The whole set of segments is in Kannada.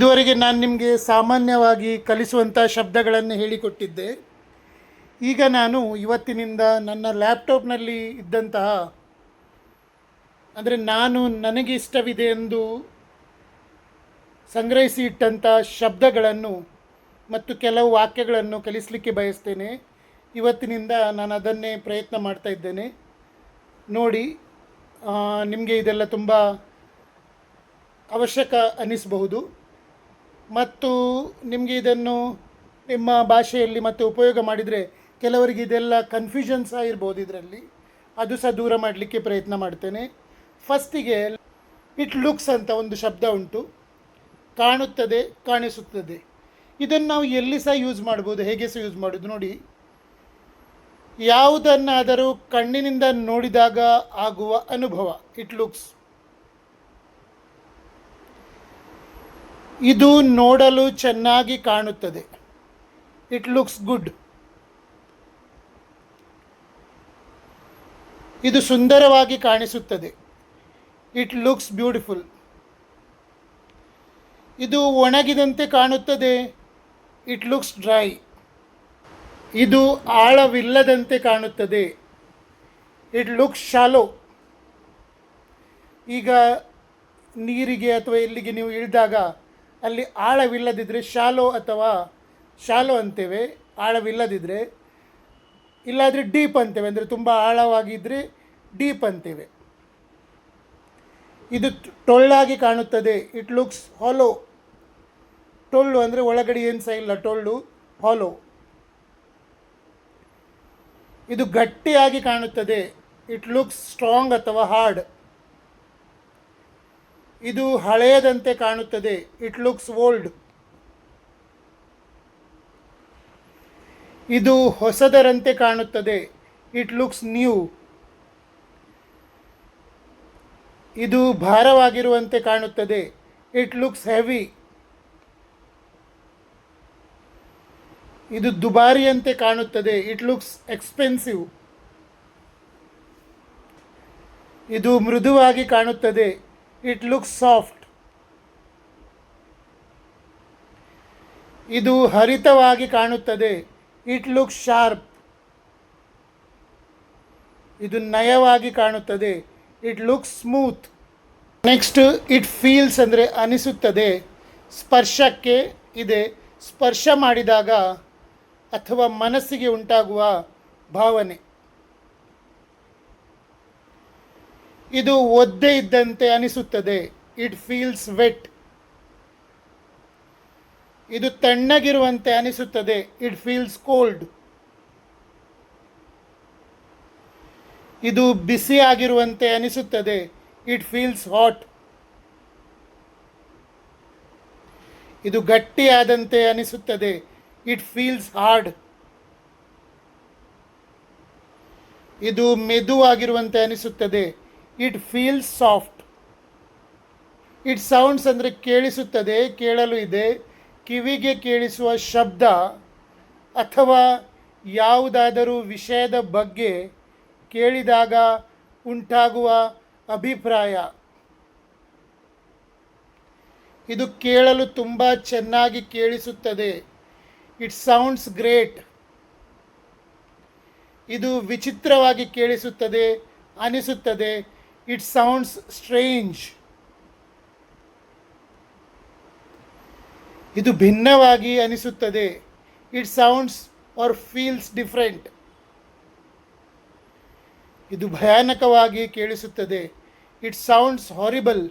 ಇದುವರೆಗೆ ನಾನು ನಿಮಗೆ ಸಾಮಾನ್ಯವಾಗಿ ಕಲಿಸುವಂಥ ಶಬ್ದಗಳನ್ನು ಹೇಳಿಕೊಟ್ಟಿದ್ದೆ. ಈಗ ನಾನು ಇವತ್ತಿನಿಂದ ನನ್ನ ಲ್ಯಾಪ್ಟಾಪ್ನಲ್ಲಿ ಇದ್ದಂತಹ, ಅಂದರೆ ನನಗೆ ಇಷ್ಟವಿದೆ ಎಂದು ಸಂಗ್ರಹಿಸಿ ಇಟ್ಟಂಥ ಶಬ್ದಗಳನ್ನು ಮತ್ತು ಕೆಲವು ವಾಕ್ಯಗಳನ್ನು ಕಲಿಸಲಿಕ್ಕೆ ಬಯಸ್ತೇನೆ. ಇವತ್ತಿನಿಂದ ನಾನು ಅದನ್ನೇ ಪ್ರಯತ್ನ ಮಾಡ್ತಾ ಇದ್ದೇನೆ. ನೋಡಿ, ನಿಮಗೆ ಇದೆಲ್ಲ ತುಂಬ ಅವಶ್ಯಕ ಅನ್ನಿಸಬಹುದು ಮತ್ತು ನಿಮಗೆ ಇದನ್ನು ನಿಮ್ಮ ಭಾಷೆಯಲ್ಲಿ ಮತ್ತೆ ಉಪಯೋಗ ಮಾಡಿದರೆ ಕೆಲವರಿಗೆ ಇದೆಲ್ಲ ಕನ್ಫ್ಯೂಷನ್ ಸಹ ಇರ್ಬೋದು. ಇದರಲ್ಲಿ ಅದು ಸಹ ದೂರ ಮಾಡಲಿಕ್ಕೆ ಪ್ರಯತ್ನ ಮಾಡ್ತೇನೆ. ಫಸ್ಟಿಗೆ ಇಟ್ ಲುಕ್ಸ್ ಅಂತ ಒಂದು ಶಬ್ದ ಉಂಟು. ಕಾಣುತ್ತದೆ, ಕಾಣಿಸುತ್ತದೆ. ಇದನ್ನು ನಾವು ಎಲ್ಲಿ ಸಹ ಯೂಸ್ ಮಾಡ್ಬೋದು, ಹೇಗೆ ಸಹ ಯೂಸ್ ಮಾಡೋದು. ನೋಡಿ, ಯಾವುದನ್ನಾದರೂ ಕಣ್ಣಿನಿಂದ ನೋಡಿದಾಗ ಆಗುವ ಅನುಭವ, ಇಟ್ ಲುಕ್ಸ್. ಇದು ನೋಡಲು ಚೆನ್ನಾಗಿ ಕಾಣುತ್ತದೆ, ಇಟ್ ಲುಕ್ಸ್ ಗುಡ್. ಇದು ಸುಂದರವಾಗಿ ಕಾಣಿಸುತ್ತದೆ, ಇಟ್ ಲುಕ್ಸ್ ಬ್ಯೂಟಿಫುಲ್. ಇದು ಒಣಗಿದಂತೆ ಕಾಣುತ್ತದೆ, ಇಟ್ ಲುಕ್ಸ್ ಡ್ರೈ. ಇದು ಆಳವಿಲ್ಲದಂತೆ ಕಾಣುತ್ತದೆ, ಇಟ್ ಲುಕ್ಸ್ ಶಾಲೋ. ಈಗ ನೀರಿಗೆ ಅಥವಾ ಎಲ್ಲಿಗೆ ನೀವು ಇಳಿದಾಗ ಅಲ್ಲಿ ಆಳವಿಲ್ಲದಿದ್ದರೆ ಶಾಲೋ ಅಂತೇವೆ, ಆಳವಿಲ್ಲದಿದ್ದರೆ. ಇಲ್ಲಾದರೆ ಡೀಪ್ ಅಂತೇವೆ, ಅಂದರೆ ತುಂಬ ಆಳವಾಗಿದ್ದರೆ ಡೀಪ್ ಅಂತೇವೆ. ಇದು ಟೊಳ್ಳಾಗಿ ಕಾಣುತ್ತದೆ, ಇಟ್ ಲುಕ್ಸ್ ಹಾಲೋ. ಟೊಳ್ಳು ಅಂದರೆ ಒಳಗಡೆ ಏನು ಸಹ ಇಲ್ಲ, ಟೊಳ್ಳು, ಹಾಲೋ. ಇದು ಗಟ್ಟಿಯಾಗಿ ಕಾಣುತ್ತದೆ, ಇಟ್ ಲುಕ್ಸ್ ಸ್ಟ್ರಾಂಗ್ ಅಥವಾ ಹಾರ್ಡ್. ಇದು ಹಳೆಯದಂತೆ ಕಾಣುತ್ತದೆ, ಇಟ್ ಲುಕ್ಸ್ ಓಲ್ಡ್. ಇದು ಹೊಸದರಂತೆ ಕಾಣುತ್ತದೆ, ಇಟ್ ಲುಕ್ಸ್ ನ್ಯೂ. ಇದು ಭಾರವಾಗಿರುವಂತೆ ಕಾಣುತ್ತದೆ, ಇಟ್ ಲುಕ್ಸ್ ಹೆವಿ. ಇದು ದುಬಾರಿಯಂತೆ ಕಾಣುತ್ತದೆ, ಇಟ್ ಲುಕ್ಸ್ ಎಕ್ಸ್ಪೆನ್ಸಿವ್. ಇದು ಮೃದುವಾಗಿ ಕಾಣುತ್ತದೆ, ಇಟ್ ಲುಕ್ಸ್ ಸಾಫ್ಟ್. ಇದು ಹರಿತವಾಗಿ ಕಾಣುತ್ತದೆ, ಇಟ್ ಲುಕ್ಸ್ ಶಾರ್ಪ್. ಇದು ನಯವಾಗಿ ಕಾಣುತ್ತದೆ, it looks smooth. Next, it feels ಅಂದರೆ ಅನಿಸುತ್ತದೆ. ಸ್ಪರ್ಶಕ್ಕೆ ಇದೆ, ಸ್ಪರ್ಶ ಮಾಡಿದಾಗ ಅಥವಾ ಮನಸ್ಸಿಗೆ ಉಂಟಾಗುವ ಭಾವನೆ. ಇದು ಒದ್ದೆ ಇದ್ದಂತೆ ಅನಿಸುತ್ತದೆ, ಇಟ್ ಫೀಲ್ಸ್ ವೆಟ್. ಇದು ತಣ್ಣಗಿರುವಂತೆ ಅನಿಸುತ್ತದೆ, ಇಟ್ ಫೀಲ್ಸ್ ಕೋಲ್ಡ್. ಇದು ಬಿಸಿಯಾಗಿರುವಂತೆ ಅನಿಸುತ್ತದೆ, ಇಟ್ ಫೀಲ್ಸ್ ಹಾಟ್. ಇದು ಗಟ್ಟಿಯಾದಂತೆ ಅನಿಸುತ್ತದೆ, ಇಟ್ ಫೀಲ್ಸ್ ಹಾರ್ಡ್. ಇದು ಮೆದುವಾಗಿರುವಂತೆ ಅನಿಸುತ್ತದೆ, it feels soft. It sounds ಅಂದರೆ ಕೇಳಿಸುತ್ತದೆ, ಕೇಳಲು ಇದೆ. ಕಿವಿಗೆ ಕೇಳಿಸುವ ಶಬ್ದ ಅಥವಾ ಯಾವುದಾದರೂ ವಿಷಯದ ಬಗ್ಗೆ ಕೇಳಿದಾಗ ಉಂಟಾಗುವ ಅಭಿಪ್ರಾಯ. ಇದು ಕೇಳಲು ತುಂಬ ಚೆನ್ನಾಗಿ ಕೇಳಿಸುತ್ತದೆ, ಇಟ್ ಸೌಂಡ್ಸ್ ಗ್ರೇಟ್. ಇದು ವಿಚಿತ್ರವಾಗಿ ಕೇಳಿಸುತ್ತದೆ, ಅನಿಸುತ್ತದೆ, ಇಟ್ ಸೌಂಡ್ಸ್ ಸ್ಟ್ರೇಂಜ್. ಇದು ಭಿನ್ನವಾಗಿ ಅನಿಸುತ್ತದೆ, it sounds or feels different. ಇದು ಭಯಾನಕವಾಗಿ ಕೇಳಿಸುತ್ತದೆ, ಇಟ್ ಸೌಂಡ್ಸ್ ಹಾರಿಬಲ್.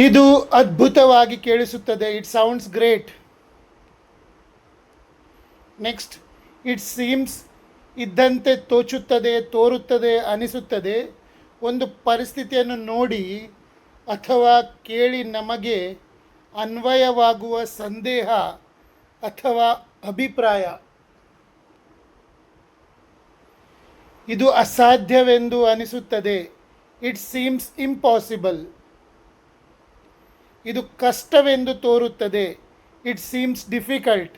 ಇದು ಅದ್ಭುತವಾಗಿ ಕೇಳಿಸುತ್ತದೆ, it sounds great. Next, it seems ಇದ್ದಂತೆ ತೋಚುತ್ತದೆ, ತೋರುತ್ತದೆ, ಅನಿಸುತ್ತದೆ. ಒಂದು ಪರಿಸ್ಥಿತಿಯನ್ನು ನೋಡಿ ಅಥವಾ ಕೇಳಿ ನಮಗೆ ಅನ್ವಯವಾಗುವ ಸಂದೇಹ ಅಥವಾ ಅಭಿಪ್ರಾಯ. ಇದು ಅಸಾಧ್ಯವೆಂದು ಅನಿಸುತ್ತದೆ, ಇಟ್ ಸೀಮ್ಸ್ ಇಂಪಾಸಿಬಲ್. ಇದು ಕಷ್ಟವೆಂದು ತೋರುತ್ತದೆ, ಇಟ್ ಸೀಮ್ಸ್ ಡಿಫಿಕಲ್ಟ್.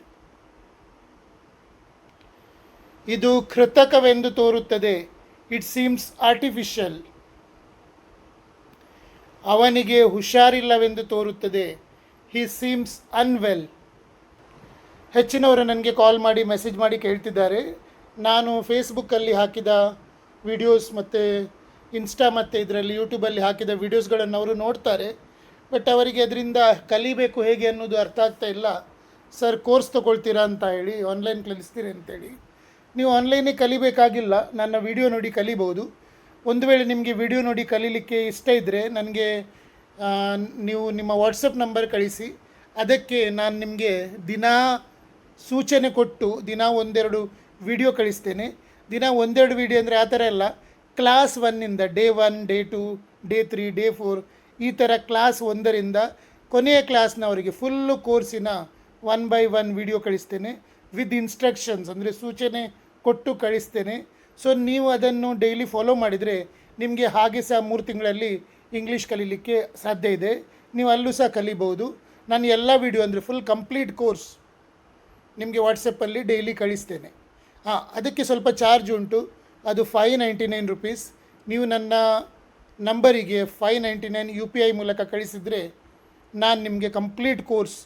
ಇದು ಕೃತಕವೆಂದು ತೋರುತ್ತದೆ, ಇಟ್ ಸೀಮ್ಸ್ ಆರ್ಟಿಫಿಷಿಯಲ್. ಅವನಿಗೆ ಹುಷಾರಿಲ್ಲವೆಂದು ತೋರುತ್ತದೆ, ಹಿ ಸೀಮ್ಸ್ ಅನ್ವೆಲ್. ಹೆಚ್ಚಿನವರು ನನಗೆ ಕಾಲ್ ಮಾಡಿ ಮೆಸೇಜ್ ಮಾಡಿ ಕೇಳ್ತಿದ್ದಾರೆ, ನಾನು ಫೇಸ್ಬುಕ್ಕಲ್ಲಿ ಹಾಕಿದ ವಿಡಿಯೋಸ್ ಮತ್ತು ಇನ್ಸ್ಟಾ ಮತ್ತು ಇದರಲ್ಲಿ ಯೂಟ್ಯೂಬಲ್ಲಿ ಹಾಕಿದ ವೀಡಿಯೋಸ್ಗಳನ್ನು ಅವರು ನೋಡ್ತಾರೆ, ಬಟ್ ಅವರಿಗೆ ಅದರಿಂದ ಕಲಿಬೇಕು ಹೇಗೆ ಅನ್ನೋದು ಅರ್ಥ ಆಗ್ತಾ ಇಲ್ಲ. ಸರ್ ಕೋರ್ಸ್ ತೊಗೊಳ್ತೀರಾ ಅಂತ ಹೇಳಿ, ಆನ್ಲೈನ್ ಕಲಿಸ್ತೀರಿ ಅಂತೇಳಿ. ನೀವು ಆನ್ಲೈನೇ ಕಲಿಬೇಕಾಗಿಲ್ಲ, ನನ್ನ ವಿಡಿಯೋ ನೋಡಿ ಕಲಿಬೋದು. ಒಂದು ವೇಳೆ ನಿಮಗೆ ವಿಡಿಯೋ ನೋಡಿ ಕಲೀಲಿಕ್ಕೆ ಇಷ್ಟ ಇದ್ದರೆ ನನಗೆ ನೀವು ನಿಮ್ಮ ವಾಟ್ಸಪ್ ನಂಬರ್ ಕಳಿಸಿ, ಅದಕ್ಕೆ ನಾನು ನಿಮಗೆ ದಿನಾ ಸೂಚನೆ ಕೊಟ್ಟು ದಿನ ಒಂದೆರಡು ವಿಡಿಯೋ ಕಳಿಸ್ತೇನೆ. ದಿನ ಒಂದೆರಡು ವಿಡಿಯೋ ಅಂದರೆ ಆ ಥರ ಎಲ್ಲ, ಕ್ಲಾಸ್ 1ಇಂದ ಡೇ 1, ಡೇ 2, ಡೇ 3, ಡೇ 4 ಈ ಥರ ಕ್ಲಾಸ್ 1ರಿಂದ ಕೊನೆಯ ಕ್ಲಾಸ್ನವರಿಗೆ ಫುಲ್ಲು ಕೋರ್ಸಿನ 1 by 1 ವಿಡಿಯೋ ಕಳಿಸ್ತೇನೆ ವಿತ್ ಇನ್ಸ್ಟ್ರಕ್ಷನ್ಸ್, ಅಂದರೆ ಸೂಚನೆ ಕೊಟ್ಟು ಕಳಿಸ್ತೇನೆ. ಸೊ ನೀವು ಅದನ್ನು ಡೈಲಿ ಫಾಲೋ ಮಾಡಿದರೆ ನಿಮಗೆ ಹಾಗೆ ಸಹ 3 ತಿಂಗಳಲ್ಲಿ ಇಂಗ್ಲೀಷ್ ಕಲೀಲಿಕ್ಕೆ ಸಾಧ್ಯ ಇದೆ. ನೀವು ಅಲ್ಲೂ ಸಹ ಕಲಿಬೋದು. ನಾನು ಎಲ್ಲ ವಿಡಿಯೋ ಅಂದರೆ ಫುಲ್ ಕಂಪ್ಲೀಟ್ ಕೋರ್ಸ್ ನಿಮಗೆ ವಾಟ್ಸಪ್ಪಲ್ಲಿ ಡೈಲಿ ಕಳಿಸ್ತೇನೆ. ಅದಕ್ಕೆ ಸ್ವಲ್ಪ ಚಾರ್ಜ್ ಉಂಟು, ಅದು 599 ರುಪೀಸ್. ನೀವು ನನ್ನ ನಂಬರಿಗೆ 599 UPI ಮೂಲಕ ಕಳಿಸಿದರೆ ನಾನು ನಿಮಗೆ ಕಂಪ್ಲೀಟ್ ಕೋರ್ಸ್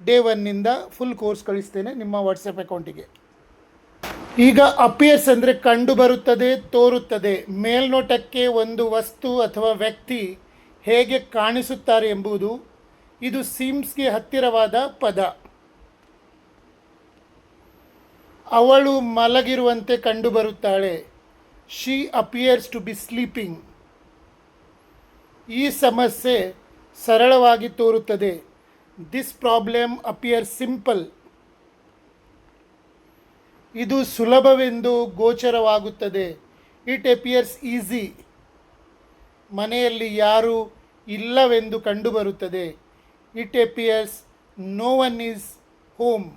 ಡೇ 1ನಿಂದ ಫುಲ್ ಕೋರ್ಸ್ ಕಳಿಸ್ತೇನೆ ನಿಮ್ಮ ವಾಟ್ಸಪ್ ಅಕೌಂಟಿಗೆ. ಈಗ ಅಪಿಯರ್ಸ್ ಅಂದರೆ ಕಂಡು ಬರುತ್ತದೆ, ತೋರುತ್ತದೆ. ಮೇಲ್ನೋಟಕ್ಕೆ ಒಂದು ವಸ್ತು ಅಥವಾ ವ್ಯಕ್ತಿ ಹೇಗೆ ಕಾಣಿಸುತ್ತಾರೆ ಎಂಬುದು ಇದು ಸೀಮ್ಸ್ಗೆ ಹತ್ತಿರವಾದ ಪದ. ಅವಳು ಮಲಗಿರುವಂತೆ ಕಂಡುಬರುತ್ತಾಳೆ. She appears to be sleeping. ಈ ಸಮಸ್ಯೆ ಸರಳವಾಗಿ ತೋರುತ್ತದೆ. This problem appear simple. ಇದು ಸುಲಭವೆಂದು ಗೋಚರವಾಗುತ್ತದೆ. It appears easy. ಮನೆಯಲ್ಲಿ ಯಾರೂ ಇಲ್ಲವೆಂದು ಕಂಡುಬರುತ್ತದೆ. It appears no one is home.